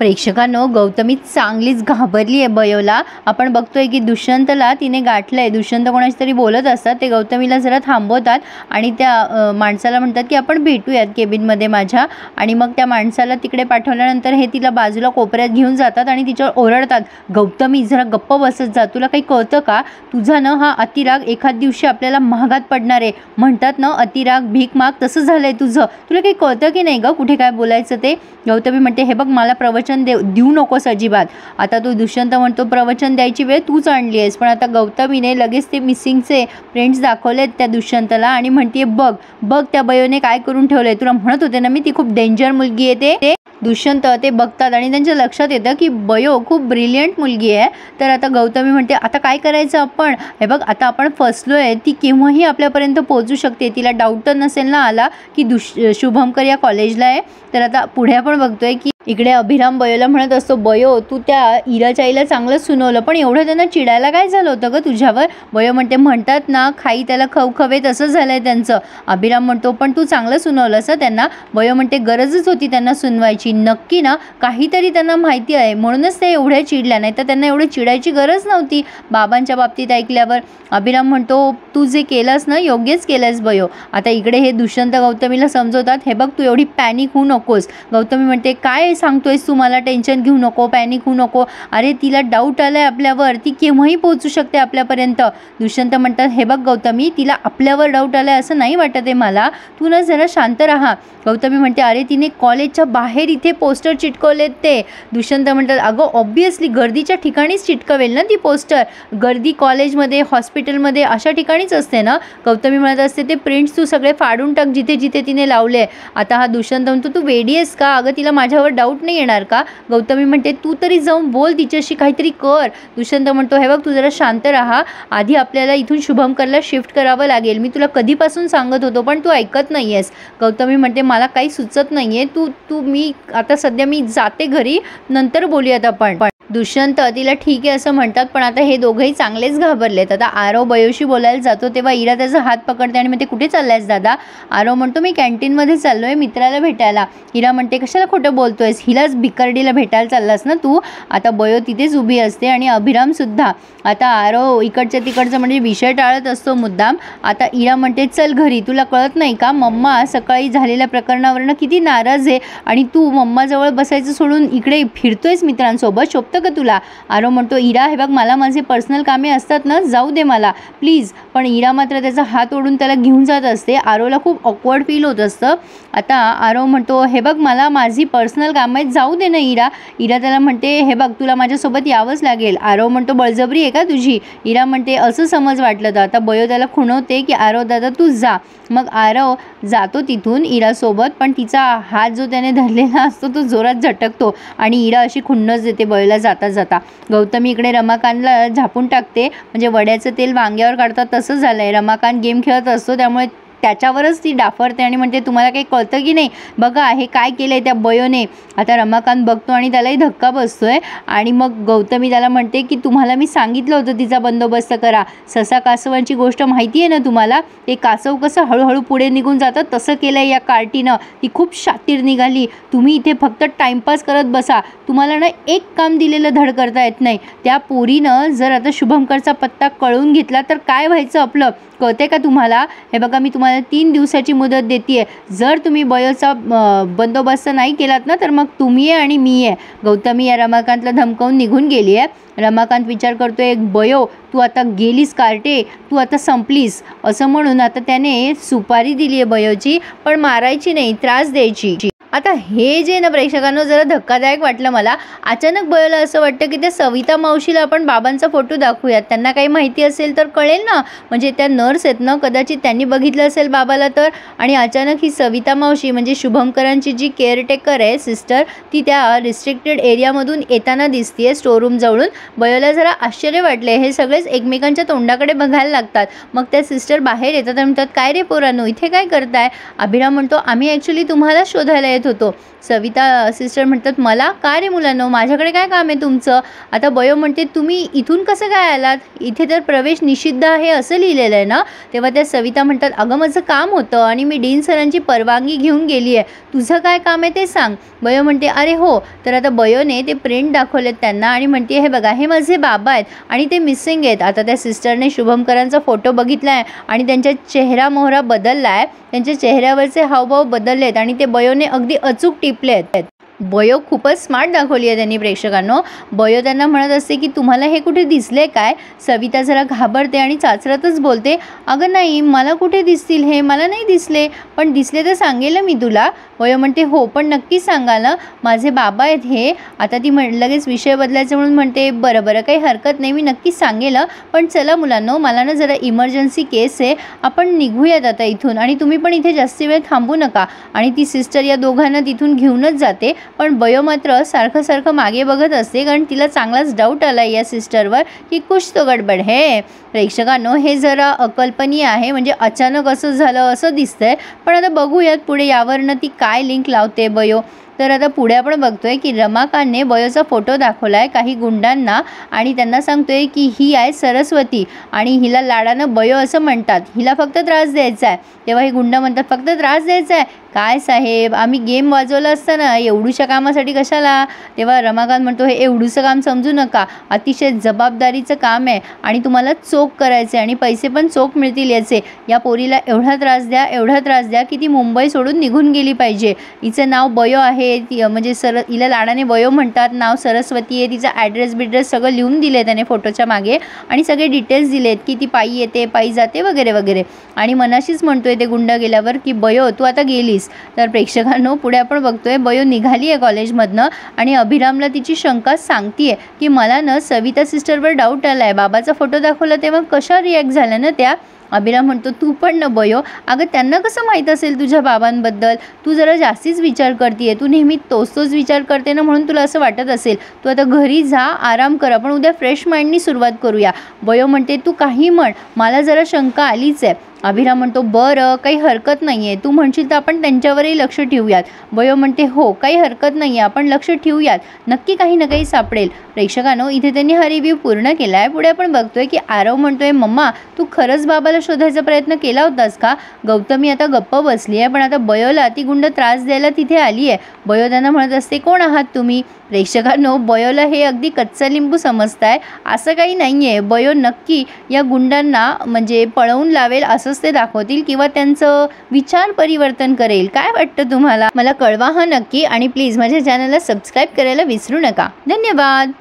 प्रेक्षकांनो, गौतमी चांगलीच घाबरली आहे बयोला. आपण बघतोय की दुष्यंतला तिने गाठलंय. दुष्यंत कोणाशी तरी बोलत असतात. ते गौतमीला जरा थांबवतात आणि त्या माणसाला म्हणतात की आपण भेटूयात केबिनमध्ये माझ्या. आणि मग त्या माणसाला तिकडे पाठवल्यानंतर हे तिला बाजूला कोपऱ्यात घेऊन जातात आणि तिच्यावर ओरडतात, गौतमी जरा गप्प बसत जा, तुला काही कळतं का? तुझा न हा अतिराग एखाद दिवशी आपल्याला महागात पडणार आहे. म्हणतात ना अतिराग भीक माग, तसं झालंय तुझं. तुला काही कळतं की नाही ग कुठे काय बोलायचं ते? गौतमी म्हणते, हे बघ मला प्रवचन देऊ नकोस अजिबात. आता तो दुष्यंत म्हणतो, प्रवचन द्यायची वेळ तूच आणली आहेस. पण आता गौतमीने लगेच ते मिसिंगचे प्रिंट्स दाखवलेत त्या दुष्यंतला आणि म्हणते, बघ बघ त्या बयोने काय करून ठेवलंय. तुला म्हणत होते ना मी ती खूप डेंजर मुलगी आहे. ते दुष्यंत ते बघतात आणि त्यांच्या लक्षात येतं की बयो खूप ब्रिलियंट मुलगी आहे. तर आता गौतमी म्हणते, आता काय करायचं आपण? हे बघ आता आपण फसलोय. ती केव्हाही आपल्यापर्यंत पोहोचू शकते. तिला डाऊट तर नसेल ना आला की शुभंकर या कॉलेजला आहे. तर आता पुढे आपण बघतोय की इकडे अभिराम बयोला म्हणत असतो, बयो तू त्या इराच्या आईला चांगलं सुनवलं, पण एवढं त्यांना चिडायला काय झालं होतं ग तुझ्यावर? बयो म्हणतात ना खाई त्याला खवखवे, तसं झालंय त्यांचं. अभिराम म्हणतो, पण तू चांगलं सुनवलंस त्यांना. बयो म्हणते, गरजच होती त्यांना सुनवायची. नक्की ना काहीतरी त्यांना माहिती आहे म्हणूनच ते एवढ्या चिडल्या, नाही तर त्यांना एवढी चिडायची गरज नव्हती बाबांच्या बाबतीत ऐकल्यावर. अभिराम म्हणतो, तू जे केलंस ना योग्यच केलंस बयो. आता इकडे हे दुष्यंत गौतमीला समजवतात, हे बघ तू एवढी पॅनिक होऊ नकोस. गौतमी म्हणते, काय सांगतोयस तू मला? टेन्शन घेऊ नको, पॅनिक होऊ नको. अरे तिला डाऊट आलाय आपल्यावर, ती केव्हाही पोहोचू शकते आपल्यापर्यंत. दुष्यंत म्हणतात, हे बघ गौतमी तिला आपल्यावर डाऊट आलाय असं नाही वाटत आहे मला, तू ना जरा शांत राहा. गौतमी म्हणते, अरे तिने कॉलेजच्या बाहेर इथे पोस्टर चिटकवलेत ते. दुष्यंत म्हणतात, अगं ऑब्व्हियसली गर्दीच्या ठिकाणीच चिटकवेल ना ती पोस्टर. गर्दी कॉलेजमध्ये, हॉस्पिटलमध्ये अशा ठिकाणीच असते ना. गौतमी म्हणत असते, ते प्रिंट्स तू सगळे फाडून टाक जिथे जिथे तिने लावले. आता हा दुष्यंत म्हणतो, तू वेडी आहेस का? अगं तिला माझ्यावर डाऊट नाही येणार का? गौतमी म्हणते, तू तरी जाऊन बोल तिच्याशी, काहीतरी कर. दुष्यंत म्हणतो, हे बघ तू जरा शांत राहा. आधी आपल्याला इथून शुभंकरला शिफ्ट करावं लागेल. मी तुला कधीपासून सांगत होतो पण तू ऐकत नाही आहेस. गौतमी म्हणते, मला काही सुचत नाही आहे. मी आता सध्या मी जाते घरी, नंतर बोलूयात आपण. दुष्यंत तिला ठीक आहे असं म्हणतात, पण आता हे दोघंही चांगलेच घाबरलेत. आता आरव बयोशी बोलायला जातो तेव्हा इरा त्याचा हात पकडते आणि म्हणते, कुठे चाललायस दादा? आरव म्हणतो, मी कॅन्टीनमध्ये चाललोय मित्राला भेटायला. इरा म्हणते, कशाला खोटं बोलतोयस? हिलाच भिकारडीला भेटायला चाललास ना तू? आता बयो तिथेच उभी असते आणि अभिराम सुद्धा. आता आरव इकडच्या तिकडचं म्हणजे विषय टाळत असतो मुद्दाम. आता इरा म्हणते, चल घरी. तुला कळत नाही का मम्मा सकाळी झालेल्या प्रकरणावरनं किती नाराज आहे आणि तू मम्माजवळ बसायचं सोडून इकडे फिरतोयस मित्रांसोबत, शोभतं का तुला? आरव म्हणतो, इरा हे बघ मला माझे पर्सनल कामे असतात ना, जाऊ दे मला प्लीज. पण इरा मात्र त्याचा हात ओढून त्याला घेऊन जात असते. आरवला खूप ऑकवर्ड फील होत असतं. आता आरव म्हणतो, हे बघ मला माझी पर्सनल कामं आहेत, जाऊ दे ना इरा. इरा त्याला म्हणते, हे बघ तुला माझ्यासोबत यावंच लागेल. आरव म्हणतो, बळजबरी आहे का तुझी? इरा म्हणते, असं समज वाटलं तर. आता बयो त्याला खुणवते की आरव दादा तू जा. मग आरव जातो तिथून इरासोबत, पण तिचा हात जो त्याने धरलेला असतो तो जोरात झटकतो आणि इरा अशी खुन्नस देते बयोला जाता जाता. गौतमी इकडे रमाकांतला झापून टाकते, म्हणजे वड्याचं तेल वांग्यावर काढतात तसं झालंय. रमाकांत गेम खेळत असतो त्यामुळे त्याच्यावरच ती डाफरते आणि म्हणते, तुम्हाला काही कळतं की नाही? बघा हे काय केलंय त्या बयोने. आता रमाकांत बघतो आणि त्यालाही धक्का बसतोय आणि मग गौतमी त्याला म्हणते की तुम्हाला मी सांगितलं होतं तिचा बंदोबस्त करा. ससा कासवांची गोष्ट माहिती आहे ना तुम्हाला? ते कासव कसं हळूहळू पुढे निघून जातं तसं केलं या कार्टीनं. ती खूप शातीर निघाली. तुम्ही इथे फक्त टाइमपास करत बसा. तुम्हाला ना एक काम दिलेलं धड करता येत नाही. त्या पोरीनं जर आता शुभंकरचा पत्ता कळून घेतला तर काय व्हायचं आपलं, कळते का तुम्हाला? हे बघा मी तुम्हाला 3 दिवसाची मुदत देते. जर तुम्ही बयोचा बंदोबस्त नाही केलात ना तर मग तुम्ही आहे आणि मी आहे. गौतमी या रमाकांतला धमकावून निघून गेली आहे. रमाकांत विचार करतोय, बयो तू आता गेलीस कार्टे, तू आता संपलीस असं म्हणून आता त्याने सुपारी दिली आहे बयोची, पण मारायची नाही, त्रास द्यायची. आता हे जे ना प्रेक्षकांना जरा धक्कादायक वाटलं मला. अचानक बयोला असं वाटतं की त्या सविता मावशीला आपण बाबांचा फोटो दाखवूयात, त्यांना काही माहिती असेल तर कळेल ना. म्हणजे त्या नर्स आहेत ना, कदाचित त्यांनी बघितलं असेल बाबाला तर. आणि अचानक ही सविता मावशी म्हणजे शुभंकरांची जी केअरटेकर आहे सिस्टर, ती त्या रिस्ट्रिक्टेड एरियामधून येताना दिसतीये स्टोरूम जवळून. बयोला जरा आश्चर्य वाटले. हे सगळेच एकमेकांच्या तोंडाकडे बघायला लागतात. मग त्या सिस्टर बाहेर येतात आणि म्हणतात, काय रे पोरांनो इथे काय करताय? अभिराम म्हणतो, आम्ही ॲक्च्युली तुम्हाला शोधायला येत देत होतो. सविता सिस्टर म्हणतात, मला का रे मुलांनो, माझ्याकडे काय काम आहे तुमचं? आता बयो म्हणते, तुम्ही इथून कसं काय आलात? इथे तर प्रवेश निषिद्ध आहे असं लिहिलेलं आहे ना. तेव्हा त्या सविता म्हणतात, अगं माझं काम होतं आणि मी डीन सरांची परवानगी घेऊन गेली आहे, तुझं काय काम आहे ते सांग. बयो म्हणते, अरे हो. तर आता बयोने ते प्रिंट दाखवलेत त्यांना आणि म्हणते, हे बघा हे माझे बाबा आहेत आणि ते मिसिंग आहेत. आता त्या सिस्टरने शुभमकरांचा फोटो बघितला आहे आणि त्यांच्या चेहरा मोहरा बदलला आहे, त्यांच्या चेहऱ्यावरचे हावभाव बदललेत आणि ते बयोने अगदी अचूक टिपले आहेत. बयो खूपच स्मार्ट दाखवली आहे त्यांनी प्रेक्षकांनो. बयो त्यांना म्हणत असते की तुम्हाला हे कुठे दिसले काय? सविता जरा घाबरते आणि चाचरतच बोलते, अगं नाही, मला कुठे दिसतील हे, मला नाही दिसले, पण दिसले तर सांगेल मी तुला. बयो म्हणते, हो पण नक्की सांगा ना, माझे बाबा आहेत हे. आता ती लगेच विषय बदलायचं म्हणून म्हणते, बरं बरं काही हरकत नाही, मी नक्की सांगेल, पण चला मुलांनो, मला ना जरा इमर्जन्सी केस आहे, आपण निघूयात आता इथून आणि तुम्ही पण इथे जास्त वेळ थांबू नका. आणि ती सिस्टर या दोघांना तिथून घेऊनच जाते. पण बयो मात्र सारखं मागे बघत असते, कारण तिला चांगलाच डाऊट आला या सिस्टरवर की कुछ तो गडबड है. प्रेक्षकांनो, हे जरा अकल्पनीय आहे, म्हणजे अचानक असं झालं असं दिसतंय. पण आता बघूयात पुढे यावरनं ती काय लिंक लावते बयो. तर आता पुढे आपण बघतोय की रमाकांतने बयोचा फोटो दाखवला आहे काही गुंडांना आणि त्यांना सांगतोय की ही आहे सरस्वती आणि हिला लाडानं बयो असं म्हणतात, हिला फक्त त्रास द्यायचा आहे. तेव्हा ही गुंड म्हणतात, फक्त त्रास द्यायचा आहे? काय साहेब, आम्ही गेम वाजवलं असतं ना, एवढूशा कामासाठी कशाला? तेव्हा रमाकांत म्हणतो, हे एवढूसं काम समजू नका, अतिशय जबाबदारीचं काम आहे आणि तुम्हाला चोख करायचे आणि पैसे पण चोख मिळतील याचे. या पोरीला एवढा त्रास द्या की ती मुंबई सोडून निघून गेली पाहिजे. हिचं नाव बयो आहे, म्हणजे हिला लाडाने बयो म्हणतात, नाव सरस्वती आहे, तिचा ॲड्रेस बिड्रेस सगळं लिहून दिले त्याने फोटोच्या मागे आणि सगळे डिटेल्स दिलेत की ती पायी येते, पायी जाते वगैरे वगैरे. आणि मनाशीच म्हणतोय ते गुंड गेल्यावर की बयो तू आता गेलीस. तर प्रेक्षकांनो, पुढे आपण बघतोय बयो निघाली आहे कॉलेजमधनं आणि अभिरामला तिची शंका सांगतीये की मला ना सविता सिस्टरवर डाऊट आला आहे, बाबाचा फोटो दाखवला तेव्हा कशा रिॲक्ट झाल्या ना त्या. अभिराम म्हणतो, तू पण न बयो, अगं त्यांना कसं माहीत असेल तुझ्या बाबांबद्दल? तू जरा जास्तीच विचार करते, तू नेहमी तोच विचार करते ना, म्हणून तुला असं वाटत असेल. तू आता घरी जा, आराम कर, आपण उद्या फ्रेश माइंडनी सुरुवात करूया. बयो म्हणते, तू काही म्हण, मला जरा शंका आलीच आहे. अभिराम म्हणतो, बरं काही हरकत नाही आहे, तू म्हणशील तर आपण त्यांच्यावरही लक्ष ठेवूयात. बयो म्हणते, हो काही हरकत नाही आहे, आपण लक्ष ठेवूयात, नक्की काही ना काही सापडेल. प्रेक्षकांनो, इथे त्यांनी हा रिव्ह्यू पूर्ण केला आहे. पुढे आपण बघतोय की आरव म्हणतोय, मम्मा तू खरंच बाबाला शोधायचा प्रयत्न केला होतास का? गौतमी आता गप्प बसली आहे, पण आता बयोला ती गुंड त्रास द्यायला तिथे आली आहे. बयो त्यांना म्हणत असते, कोण आहात तुम्ही? प्रेक्षकांनो, बयोला हे अगदी कच्चा लिंबू समजताय, असं काही नाही आहे. बयो नक्की या गुंडांना म्हणजे पळवून लावेल असंच ते दाखवतील किंवा त्यांचं विचार परिवर्तन करेल. काय वाटतं तुम्हाला? मला कळवा हा नक्की आणि प्लीज माझ्या चॅनलला सबस्क्राईब करायला विसरू नका. धन्यवाद.